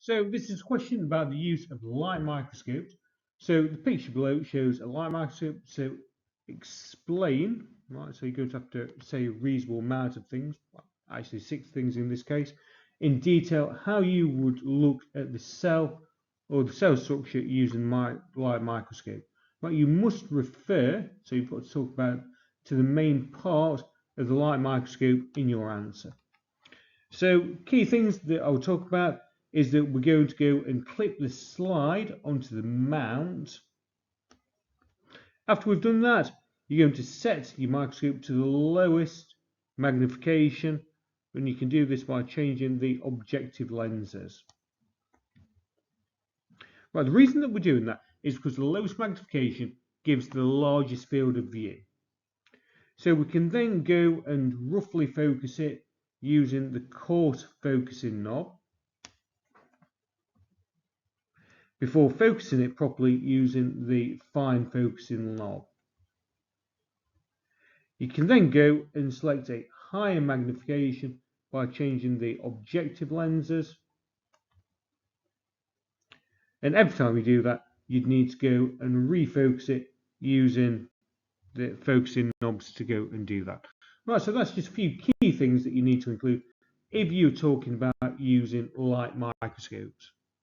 So this is a question about the use of light microscopes. So the picture below shows a light microscope. So explain, right? So you're going to have to say a reasonable amount of things, actually 6 things in this case, in detail how you would look at the cell or the cell structure using light microscope. But you must refer, so you've got to talk about to the main part of the light microscope in your answer. So key things that I'll talk about is that we're going to go and clip the slide onto the mount. After we've done that, you're going to set your microscope to the lowest magnification, and you can do this by changing the objective lenses. Right, the reason that we're doing that is because the lowest magnification gives the largest field of view. So we can then go and roughly focus it using the coarse focusing knob before focusing it properly using the fine focusing knob. You can then go and select a higher magnification by changing the objective lenses. And every time you do that, you'd need to go and refocus it using the focusing knobs to go and do that. Right, so that's just a few key things that you need to include if you're talking about using light microscopes.